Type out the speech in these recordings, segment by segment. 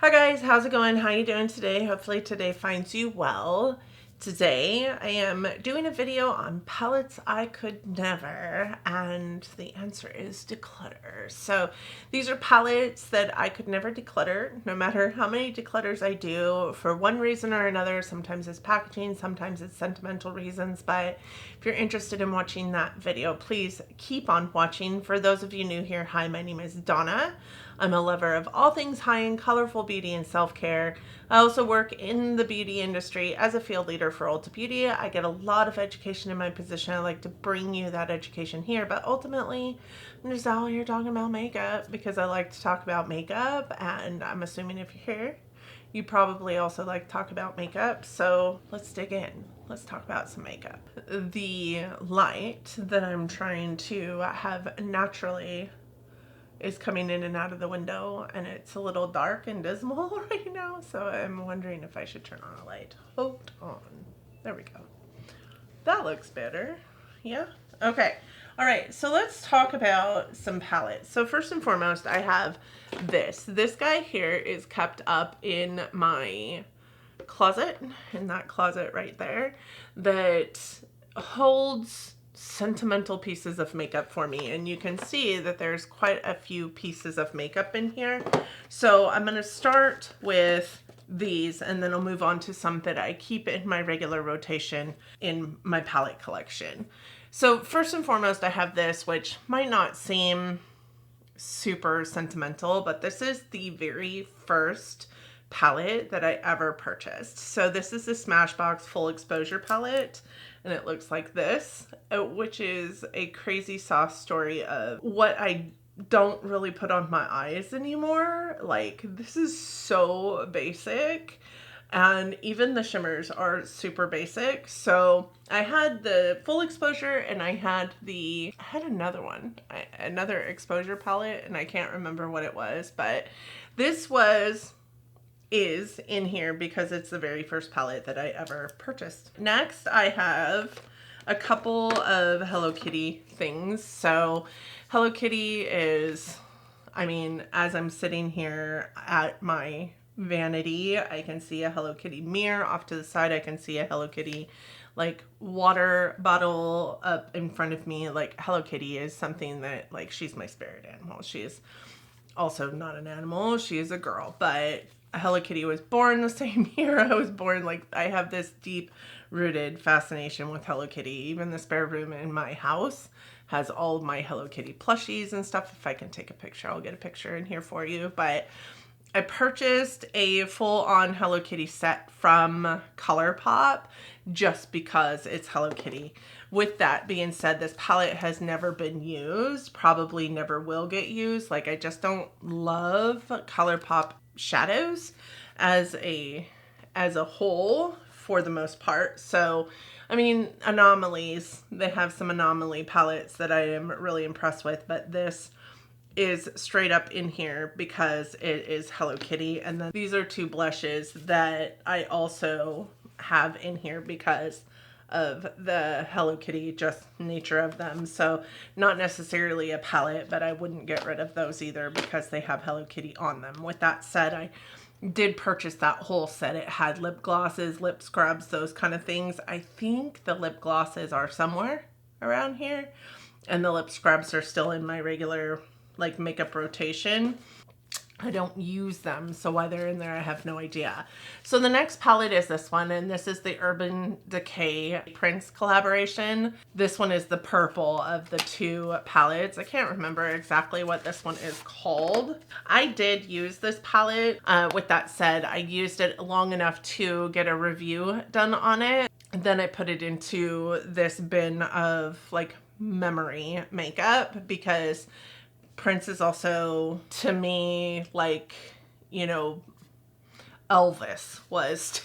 Hi guys, how's it going? How you doing today? Hopefully today finds you well. Today I am doing a video on palettes I could never, and the answer is declutter. So these are palettes that I could never declutter, no matter how many declutters I do for one reason or another. Sometimes it's packaging, sometimes it's sentimental reasons, but if you're interested in watching that video, please keep on watching. For those of you new here, hi, my name is Donna. I'm a lover of all things high-end, colorful beauty and self-care. I also work in the beauty industry as a field leader for Ulta Beauty. I get a lot of education in my position. I like to bring you that education here, but ultimately, I'm just out here talking about makeup because I like to talk about makeup, and I'm assuming if you're here, you probably also like to talk about makeup. So let's dig in. Let's talk about some makeup. The light that I'm trying to have naturally is coming in and out of the window, and it's a little dark and dismal right now, so I'm wondering if I should turn on a light. Hold on. There we go. That looks better. Yeah? Okay. All right, so let's talk about some palettes. So first and foremost, I have this. This guy here is kept up in my closet, in that closet right there, that holds sentimental pieces of makeup for me, and you can see that there's quite a few pieces of makeup in here. So I'm going to start with these, and then I'll move on to some that I keep in my regular rotation in my palette collection. So first and foremost, I have this, which might not seem super sentimental, but this is the very first palette that I ever purchased. So this is the Smashbox Full Exposure palette, and it looks like this, which is a crazy sauce story of what I don't really put on my eyes anymore. Like, this is so basic, and even the shimmers are super basic. So I had the Full Exposure, and I had another one, another exposure palette, and I can't remember what it was, but this is in here because it's the very first palette that I ever purchased. Next, I have a couple of Hello Kitty things. So Hello Kitty is, I mean, as I'm sitting here at my vanity, I can see a Hello Kitty mirror. Off to the side, I can see a Hello Kitty like water bottle up in front of me. Like, Hello Kitty is something that, like, she's my spirit animal. She is also not an animal, she is a girl, but Hello Kitty was born the same year I was born. Like, I have this deep rooted fascination with Hello Kitty. Even the spare room in my house has all of my Hello Kitty plushies and stuff. If I can take a picture, I'll get a picture in here for you. But I purchased a full-on Hello Kitty set from ColourPop just because it's Hello Kitty. With that being said, this palette has never been used, probably never will get used. Like, I just don't love ColourPop shadows as a whole for the most part. So, I mean, Anomalies, they have some Anomaly palettes that I am really impressed with, but this is straight up in here because it is Hello Kitty. And then these are two blushes that I also have in here because of the Hello Kitty just nature of them. So not necessarily a palette, but I wouldn't get rid of those either because they have Hello Kitty on them. With that said, I did purchase that whole set. It had lip glosses, lip scrubs, those kind of things. I think the lip glosses are somewhere around here, and the lip scrubs are still in my regular like makeup rotation. I don't use them, so why they're in there, I have no idea. So the next palette is this one, and this is the Urban Decay Prince collaboration. This one is the purple of the two palettes. I can't remember exactly what this one is called. I did use this palette. With that said, I used it long enough to get a review done on it. And then I put it into this bin of like memory makeup because Prince is also, to me, like, you know, Elvis was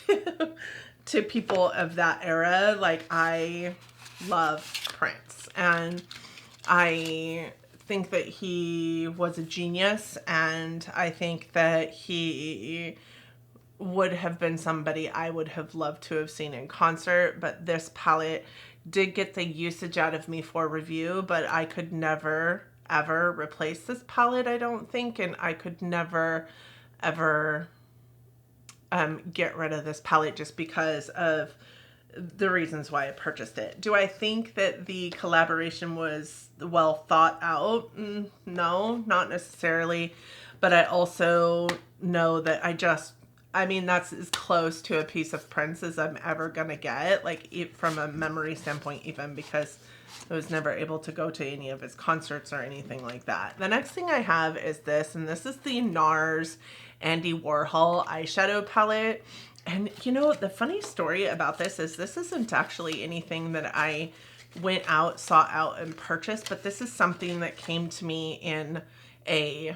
to people of that era. Like, I love Prince, and I think that he was a genius, and I think that he would have been somebody I would have loved to have seen in concert. But this palette did get the usage out of me for review, but I could never ever replace this palette, I don't think, and I could never ever get rid of this palette just because of the reasons why I purchased it. Do I think that the collaboration was well thought out? No, not necessarily. But I also know that I mean, that's as close to a piece of Prince as I'm ever gonna get, like from a memory standpoint, even because I was never able to go to any of his concerts or anything like that. The next thing I have is this, and this is the NARS Andy Warhol eyeshadow palette. And you know, the funny story about this isn't actually anything that I went out, sought out, and purchased, but this is something that came to me in an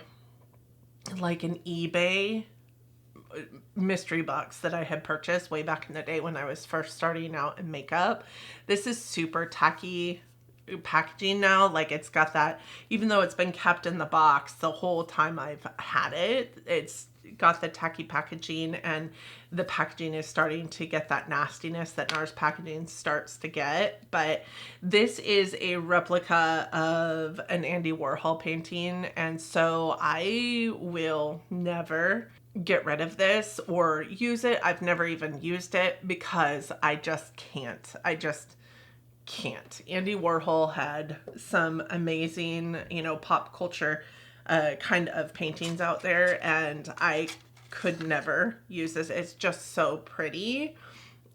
eBay mystery box that I had purchased way back in the day when I was first starting out in makeup. This is super tacky packaging now. Like, it's got that, even though it's been kept in the box the whole time I've had it, it's got the tacky packaging, and the packaging is starting to get that nastiness that NARS packaging starts to get. But this is a replica of an Andy Warhol painting, and so I will never get rid of this or use it. I've never even used it because I just can't. Andy Warhol had some amazing, pop culture kind of paintings out there, and I could never use this. It's just so pretty,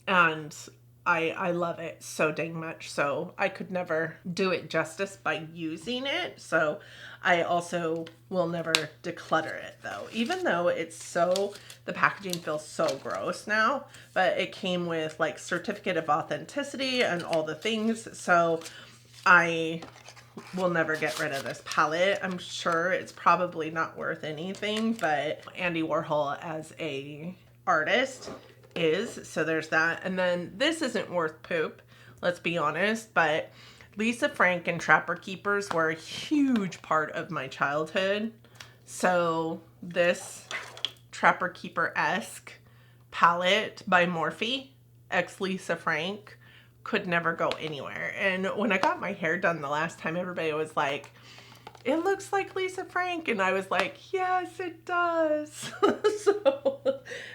and I love it so dang much. So I could never do it justice by using it. So I also will never declutter it, though, even though the packaging feels so gross now, but it came with like certificate of authenticity and all the things. So I will never get rid of this palette. I'm sure it's probably not worth anything, but Andy Warhol as a artist is. So there's that. And then this isn't worth poop, let's be honest, but Lisa Frank and Trapper Keepers were a huge part of my childhood. So this Trapper Keeper-esque palette by Morphe x Lisa Frank could never go anywhere. And when I got my hair done the last time, everybody was like, it looks like Lisa Frank. And I was like, yes, it does.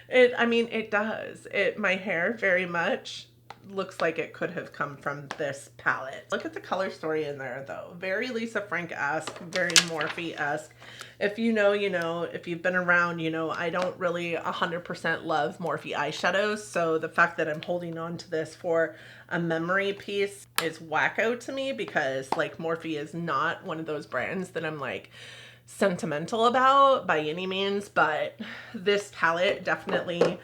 It does. My hair very much looks like it could have come from this palette. Look at the color story in there, though. Very Lisa Frank-esque, very Morphe-esque. If you know, you know. If you've been around, you know, I don't really 100% love Morphe eyeshadows, so the fact that I'm holding on to this for a memory piece is wacko to me, because like Morphe is not one of those brands that I'm like sentimental about by any means, but this palette definitely,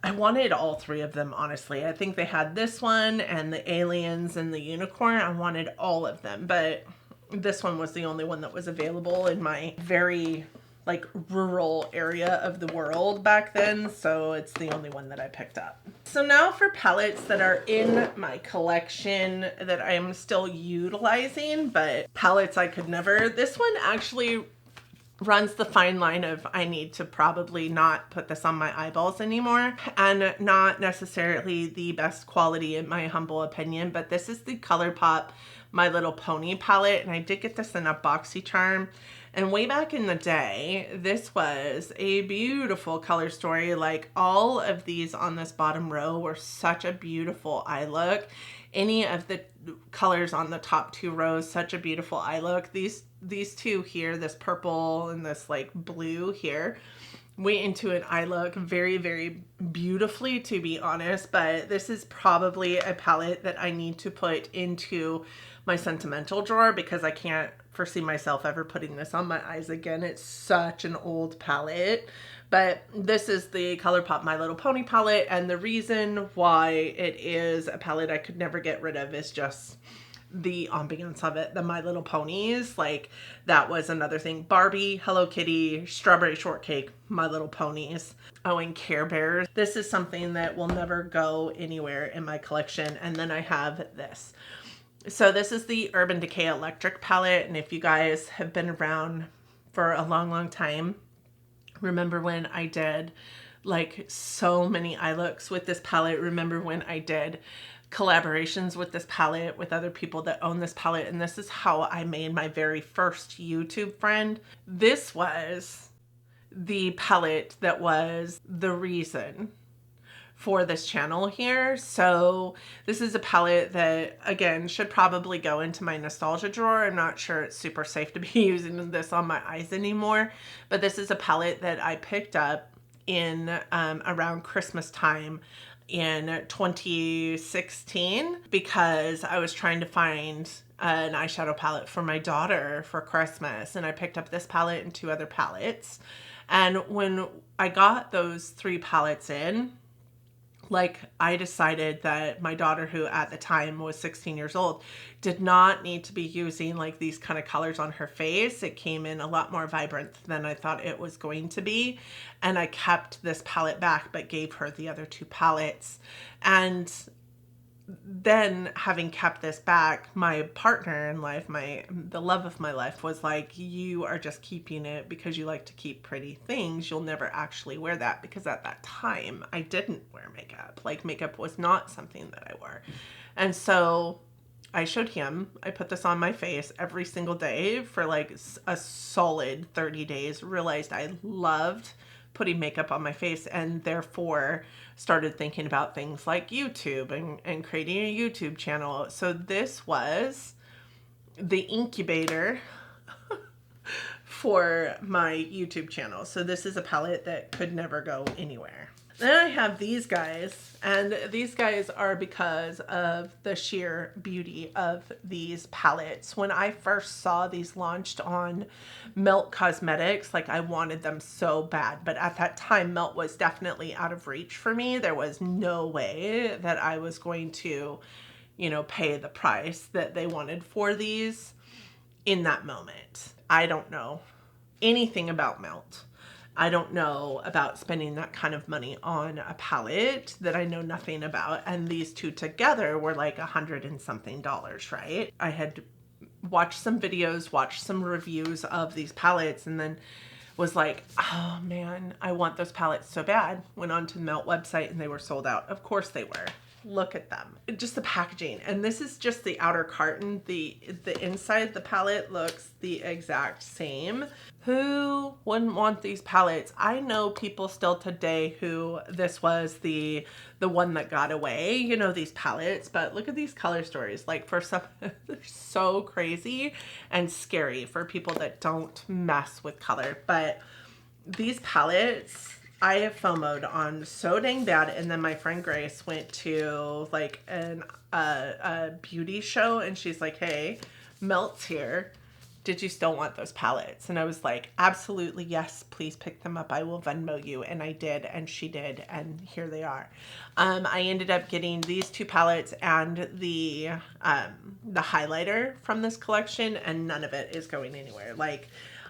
I wanted all three of them, honestly. I think they had this one and the aliens and the unicorn. I wanted all of them, but this one was the only one that was available in my very like rural area of the world back then, so it's the only one that I picked up. So now for palettes that are in my collection that I'm still utilizing, but palettes I could never. This one actually runs the fine line of I need to probably not put this on my eyeballs anymore, and not necessarily the best quality in my humble opinion, but this is the ColourPop My Little Pony palette, and I did get this in a BoxyCharm. And way back in the day, this was a beautiful color story. Like, all of these on this bottom row were such a beautiful eye look. Any of the colors on the top two rows, such a beautiful eye look. These two here, this purple and this like blue here, went into an eye look very, very beautifully, to be honest. But this is probably a palette that I need to put into my sentimental drawer, because I can't foresee myself ever putting this on my eyes again. It's such an old palette. But this is the ColourPop My Little Pony palette, and the reason why it is a palette I could never get rid of is just the ambiance of it. The My Little Ponies, like, that was another thing. Barbie, Hello Kitty, Strawberry Shortcake, My Little Ponies. Oh, and Care Bears. This is something that will never go anywhere in my collection. And then I have this. So this is the Urban Decay Electric palette, and if you guys have been around for a long, long time, remember when I did like so many eye looks with this palette. Remember when I did collaborations with this palette with other people that own this palette, and this is how I made my very first YouTube friend. This was the palette that was the reason for this channel here. So this is a palette that, again, should probably go into my nostalgia drawer. I'm not sure it's super safe to be using this on my eyes anymore, but this is a palette that I picked up in around Christmas time in 2016 because I was trying to find an eyeshadow palette for my daughter for Christmas, and I picked up this palette and 2 other palettes. And when I got those 3 palettes in, like, I decided that my daughter, who at the time was 16 years old, did not need to be using like these kind of colors on her face. It came in a lot more vibrant than I thought it was going to be. And I kept this palette back, but gave her the other 2 palettes. And then, having kept this back, my partner in life, the love of my life, was like, you are just keeping it because you like to keep pretty things. You'll never actually wear that. Because at that time I didn't wear makeup. Like, makeup was not something that I wore. And so I showed him, I put this on my face every single day for like a solid 30 days, realized I loved putting makeup on my face, and therefore started thinking about things like YouTube and creating a YouTube channel. So this was the incubator for my YouTube channel. So this is a palette that could never go anywhere. Then I have these guys, and these guys are because of the sheer beauty of these palettes. When I first saw these launched on Melt Cosmetics, like, I wanted them so bad, but at that time Melt was definitely out of reach for me. There was no way that I was going to, you know, pay the price that they wanted for these in that moment. I don't know anything about Melt. I don't know about spending that kind of money on a palette that I know nothing about. And these 2 together were like $100 and something, right? I had watched some videos, watched some reviews of these palettes, and then was like, oh man, I want those palettes so bad. Went on to the Melt website and they were sold out. Of course they were. Look at them. Just the packaging. And this is just the outer carton. The inside the palette looks the exact same. Who wouldn't want these palettes? I know people still today who this was the one that got away, you know, these palettes. But look at these color stories. Like, for some, they're so crazy and scary for people that don't mess with color. But these palettes, I have FOMO'd on so dang bad. And then my friend Grace went to like a beauty show, and she's like, hey, Melt's here. Did you still want those palettes? And I was like, absolutely, yes, please pick them up. I will Venmo you. And I did, and she did, and here they are. I ended up getting these 2 palettes and the highlighter from this collection, and none of it is going anywhere. Like,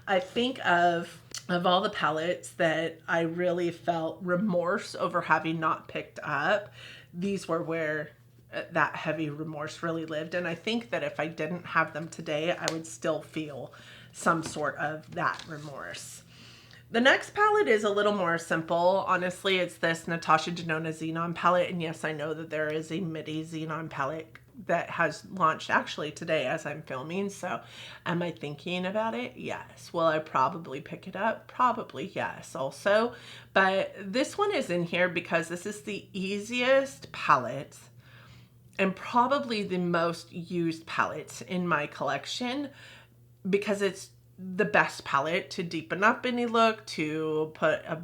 I think of all the palettes that I really felt remorse over having not picked up, these were where that heavy remorse really lived. And I think that if I didn't have them today, I would still feel some sort of that remorse. The next palette is a little more simple. Honestly, it's this Natasha Denona Xenon palette. And yes, I know that there is a MIDI Xenon palette that has launched actually today as I'm filming. So am I thinking about it? Yes. Will I probably pick it up? Probably yes also. But this one is in here because this is the easiest palette and probably the most used palette in my collection, because it's the best palette to deepen up any look, to put a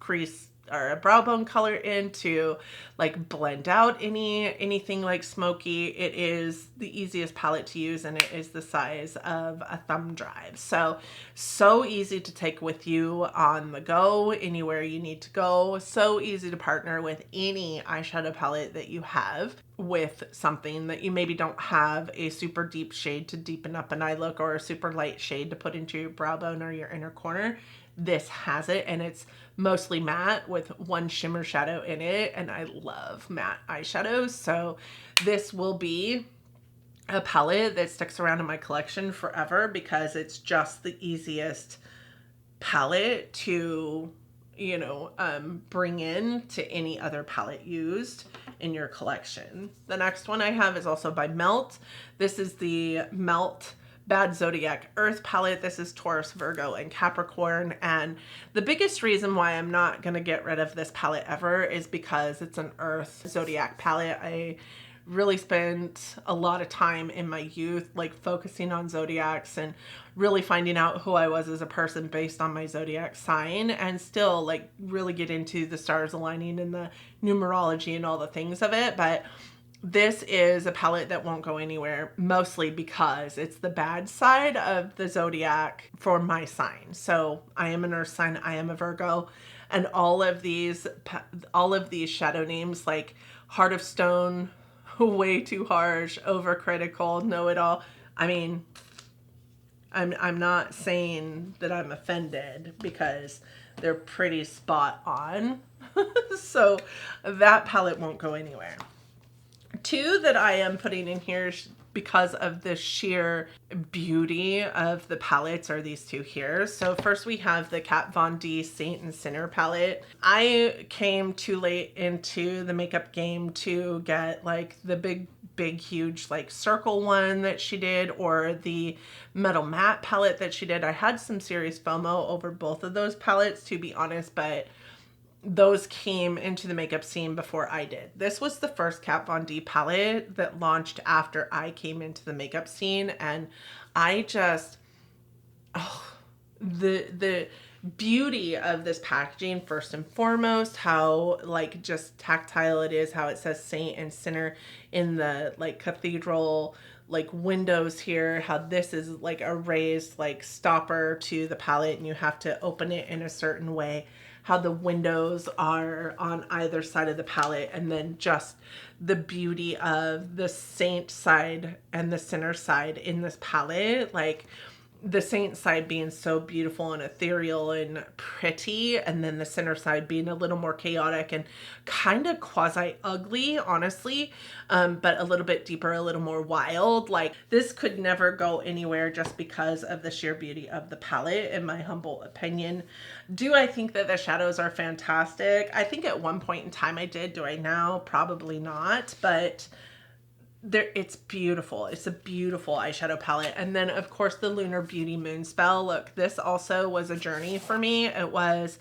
crease or a brow bone color in, to like blend out anything like smoky. It is the easiest palette to use, and it is the size of a thumb drive. So easy to take with you on the go, anywhere you need to go. So easy to partner with any eyeshadow palette that you have with something that you maybe don't have a super deep shade to deepen up an eye look, or a super light shade to put into your brow bone or your inner corner. This has it, and it's mostly matte with one shimmer shadow in it, and I love matte eyeshadows, so this will be a palette that sticks around in my collection forever because it's just the easiest palette to, you know, bring in to any other palette used in your collection. The next one I have is also by Melt. This is the Melt bad zodiac earth palette. This is Taurus, Virgo, and Capricorn. And the biggest reason why I'm not going to get rid of this palette ever is because it's an earth zodiac palette. I really spent a lot of time in my youth like focusing on zodiacs and really finding out who I was as a person based on my zodiac sign, and still like really get into the stars aligning and the numerology and all the things of it. But this is a palette that won't go anywhere, mostly because it's the bad side of the zodiac for my sign. So I am an earth sign, I am a Virgo, and all of these shadow names like Heart of Stone, way too harsh, overcritical, know-it-all. I mean, I'm not saying that I'm offended because they're pretty spot on. So that palette won't go anywhere. Two that I am putting in here because of the sheer beauty of the palettes are these two here. So first we have the Kat Von D Saint and Sinner palette. I came too late into the makeup game to get like the big huge like circle one that she did, or the metal matte palette that she did. I had some serious FOMO over both of those palettes, to be honest, but those came into the makeup scene before I did. This was the first Kat Von D palette that launched after I came into the makeup scene, and I just, the beauty of this packaging, first and foremost, how like just tactile it is, how it says Saint and Sinner in the like cathedral like windows here, how this is like a raised like stopper to the palette and you have to open it in a certain way, how the windows are on either side of the palette, and then just the beauty of the Saint side and the Sinner side in this palette. Like the Saint side being so beautiful and ethereal and pretty, and then the Sinner side being a little more chaotic and kind of quasi ugly, honestly, but a little bit deeper, a little more wild. Like this could never go anywhere just because of the sheer beauty of the palette, in my humble opinion. Do I think that the shadows are fantastic? I think at one point in time I did. Do I now? Probably not, but it's beautiful. It's a beautiful eyeshadow palette. And then of course the Lunar Beauty Moon Spell. Look, this also was a journey for me. It was,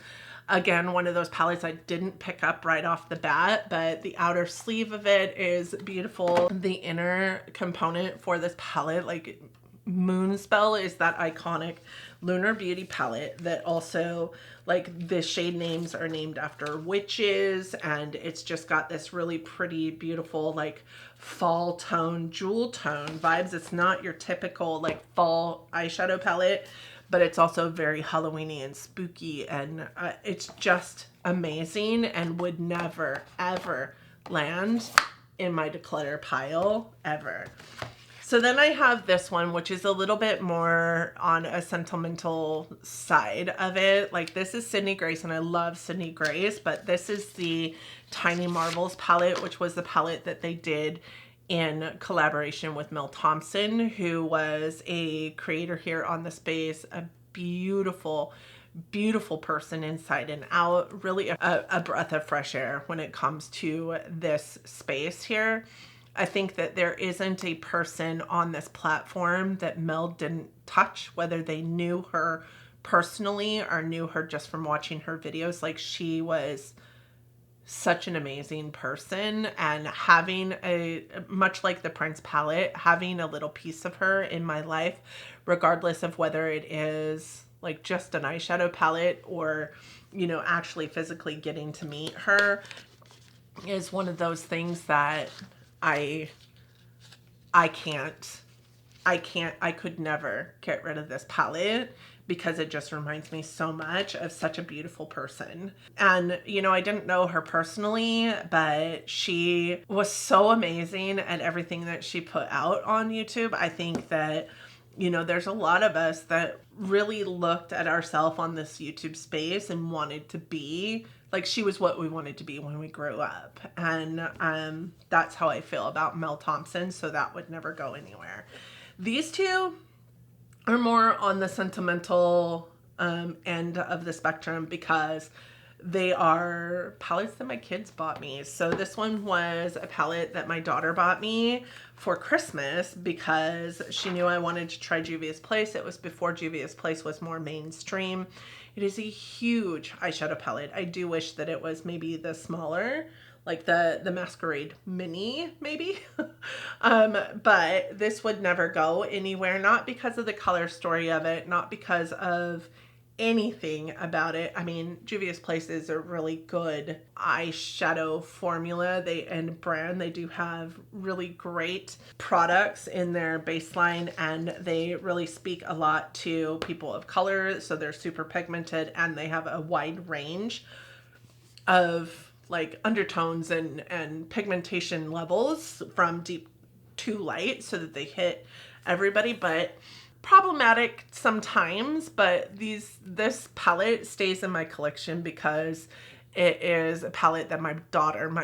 again, one of those palettes I didn't pick up right off the bat, but the outer sleeve of it is beautiful. The inner component for this palette, like Moon Spell, is that iconic Lunar Beauty palette that also, like, the shade names are named after witches, and it's just got this really pretty, beautiful, like, fall tone, jewel tone vibes. It's not your typical, like, fall eyeshadow palette, but it's also very Halloweeny and spooky, and it's just amazing and would never, ever land in my declutter pile, ever. So then I have this one, which is a little bit more on a sentimental side of it. Like this is Sydney Grace, and I love Sydney Grace, but this is the Tiny Marvels palette, which was the palette that they did in collaboration with Mel Thompson, who was a creator here on the space, a beautiful, beautiful person inside and out, really a breath of fresh air when it comes to this space here. I think that there isn't a person on this platform that Mel didn't touch, whether they knew her personally or knew her just from watching her videos. Like, she was such an amazing person, and having much like the Prince palette, having a little piece of her in my life, regardless of whether it is like just an eyeshadow palette or, you know, actually physically getting to meet her, is one of those things that I could never get rid of this palette, because it just reminds me so much of such a beautiful person. And, you know, I didn't know her personally, but she was so amazing at everything that she put out on YouTube. I think that, you know, there's a lot of us that really looked at ourselves on this YouTube space and wanted to be like, she was what we wanted to be when we grew up. And that's how I feel about Mel Thompson, so that would never go anywhere. These two are more on the sentimental end of the spectrum, because They are palettes that my kids bought me. So this one was a palette that my daughter bought me for Christmas because she knew I wanted to try Juvia's Place. It was before Juvia's Place was more mainstream. It is a huge eyeshadow palette. I do wish that it was maybe the smaller, like the Masquerade Mini, maybe. But this would never go anywhere, not because of the color story of it, not because of anything about it. I mean, Juvia's Place is a really good eyeshadow formula and brand. They do have really great products in their baseline, and they really speak a lot to people of color. So they're super pigmented, and they have a wide range of like undertones and pigmentation levels from deep to light so that they hit everybody. But problematic sometimes, but this palette stays in my collection because it is a palette that my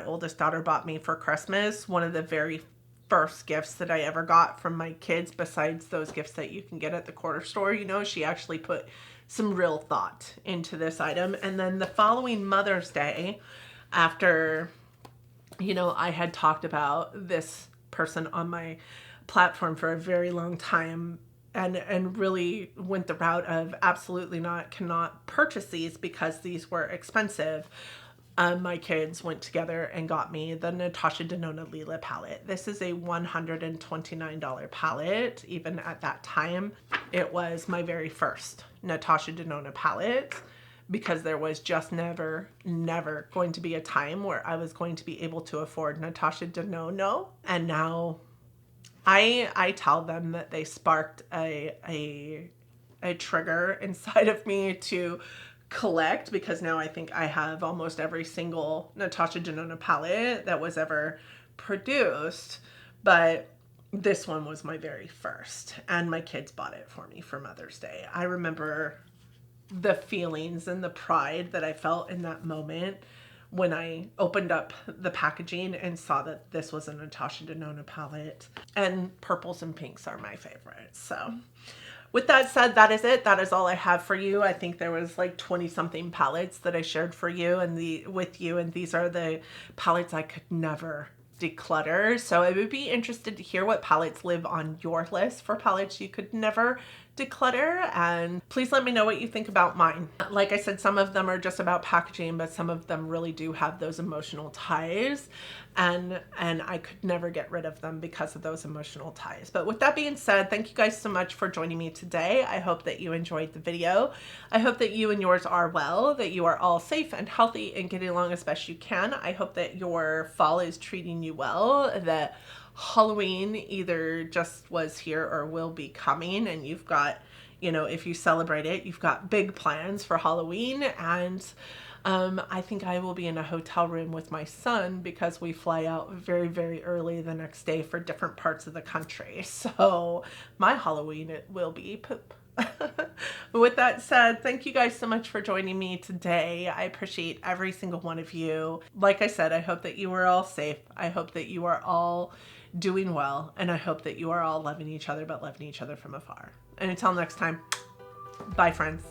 oldest daughter bought me for Christmas. One of the very first gifts that I ever got from my kids, besides those gifts that you can get at the corner store. You know, she actually put some real thought into this item. And then the following Mother's Day, after, you know, I had talked about this person on my platform for a very long time, and really went the route of absolutely not, cannot purchase these because these were expensive. My kids went together and got me the Natasha Denona Lila palette. This is a $129 palette. Even at that time, it was my very first Natasha Denona palette, because there was just never going to be a time where I was going to be able to afford Natasha Denona. And now I tell them that they sparked a trigger inside of me to collect, because now I think I have almost every single Natasha Denona palette that was ever produced. But this one was my very first, and my kids bought it for me for Mother's Day. I remember the feelings and the pride that I felt in that moment when I opened up the packaging and saw that this was a Natasha Denona palette. And purples and pinks are my favorites. So with that said, that is it. That is all I have for you. I think there was like 20 something palettes that I shared for you and with you, and these are the palettes I could never declutter. So I would be interested to hear what palettes live on your list for palettes you could never declutter, and please let me know what you think about mine. Like I said, some of them are just about packaging, but some of them really do have those emotional ties, and I could never get rid of them because of those emotional ties. But with that being said, thank you guys so much for joining me today. I hope that you enjoyed the video. I hope that you and yours are well, that you are all safe and healthy and getting along as best you can. I hope that your fall is treating you well, that Halloween either just was here or will be coming, and you've got, you know, if you celebrate it, you've got big plans for Halloween. And I think I will be in a hotel room with my son because we fly out very, very early the next day for different parts of the country. So my Halloween, it will be poop. But with that said, thank you guys so much for joining me today. I appreciate every single one of you. Like I said, I hope that you are all safe. I hope that you are all doing well, and I hope that you are all loving each other, but loving each other from afar. And until next time, bye friends.